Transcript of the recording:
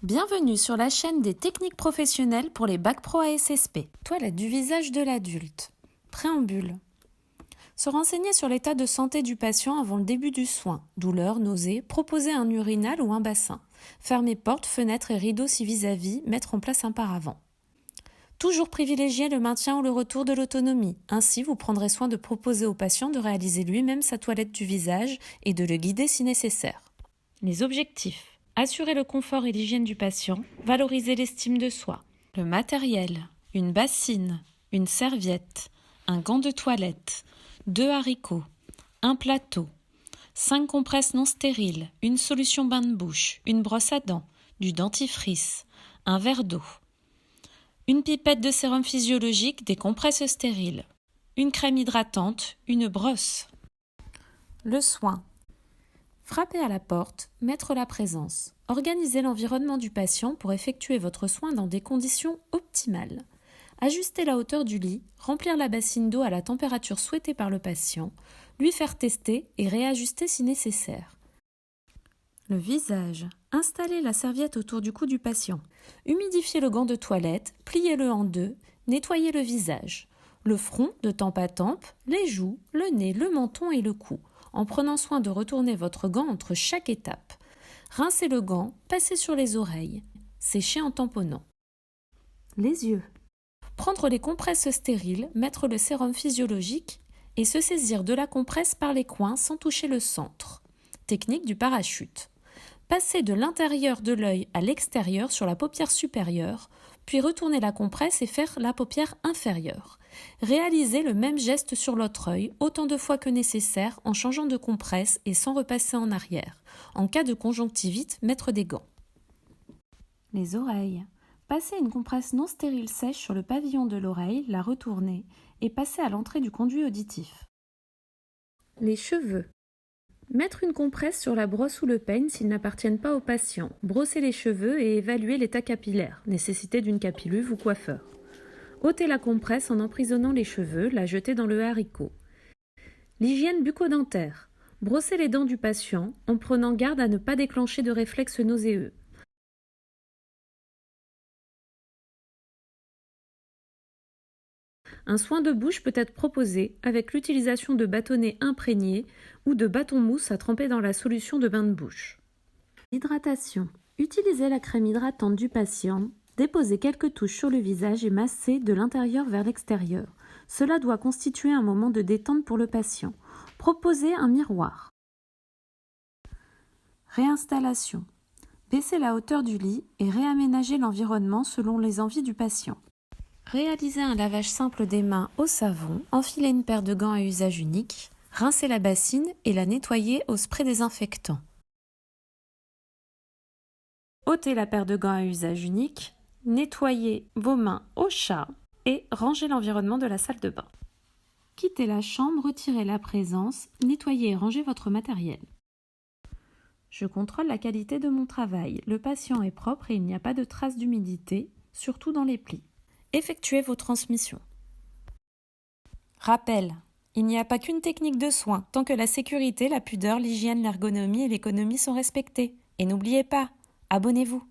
Bienvenue sur la chaîne des techniques professionnelles pour les bacs pro ASSP. Toilette du visage de l'adulte. Préambule. Se renseigner sur l'état de santé du patient avant le début du soin. Douleur, nausée, proposer un urinal ou un bassin. Fermer portes, fenêtres et rideaux si vis-à-vis, mettre en place un paravent. Toujours privilégier le maintien ou le retour de l'autonomie. Ainsi, vous prendrez soin de proposer au patient de réaliser lui-même sa toilette du visage et de le guider si nécessaire. Les objectifs. Assurer le confort et l'hygiène du patient, valoriser l'estime de soi. Le matériel, une bassine, une serviette, un gant de toilette, 2 haricots, un plateau, 5 compresses non stériles, une solution bain de bouche, une brosse à dents, du dentifrice, un verre d'eau, une pipette de sérum physiologique, des compresses stériles, une crème hydratante, une brosse. Le soin. Frapper à la porte, mettre la présence. Organisez l'environnement du patient pour effectuer votre soin dans des conditions optimales. Ajuster la hauteur du lit, remplir la bassine d'eau à la température souhaitée par le patient, lui faire tester et réajuster si nécessaire. Le visage. Installez la serviette autour du cou du patient. Humidifiez le gant de toilette, pliez-le en deux, nettoyez le visage. Le front de tempe à tempe, les joues, le nez, le menton et le cou, en prenant soin de retourner votre gant entre chaque étape. Rincez le gant, passez sur les oreilles. Séchez en tamponnant. Les yeux. Prendre les compresses stériles, mettre le sérum physiologique et se saisir de la compresse par les coins sans toucher le centre. Technique du parachute. Passer de l'intérieur de l'œil à l'extérieur sur la paupière supérieure, puis retourner la compresse et faire la paupière inférieure. Réalisez le même geste sur l'autre œil autant de fois que nécessaire en changeant de compresse et sans repasser en arrière. En cas de conjonctivite, mettre des gants. Les oreilles. Passez une compresse non stérile sèche sur le pavillon de l'oreille, la retourner et passer à l'entrée du conduit auditif. Les cheveux. Mettre une compresse sur la brosse ou le peigne s'ils n'appartiennent pas au patient. Brosser les cheveux et évaluer l'état capillaire, nécessité d'une capiluve ou coiffeur. Ôter la compresse en emprisonnant les cheveux, la jeter dans le haricot. L'hygiène bucco-dentaire. Brosser les dents du patient en prenant garde à ne pas déclencher de réflexes nauséeux. Un soin de bouche peut être proposé avec l'utilisation de bâtonnets imprégnés ou de bâtons mousse à tremper dans la solution de bain de bouche. Hydratation. Utilisez la crème hydratante du patient, déposez quelques touches sur le visage et massez de l'intérieur vers l'extérieur. Cela doit constituer un moment de détente pour le patient. Proposez un miroir. Réinstallation. Baissez la hauteur du lit et réaménagez l'environnement selon les envies du patient. Réalisez un lavage simple des mains au savon, enfilez une paire de gants à usage unique, rincez la bassine et la nettoyez au spray désinfectant. Ôtez la paire de gants à usage unique, nettoyez vos mains au chat et rangez l'environnement de la salle de bain. Quittez la chambre, retirez la présence, nettoyez et rangez votre matériel. Je contrôle la qualité de mon travail. Le patient est propre et il n'y a pas de traces d'humidité, surtout dans les plis. Effectuez vos transmissions. Rappel, il n'y a pas qu'une technique de soin, tant que la sécurité, la pudeur, l'hygiène, l'ergonomie et l'économie sont respectées. Et n'oubliez pas, abonnez-vous.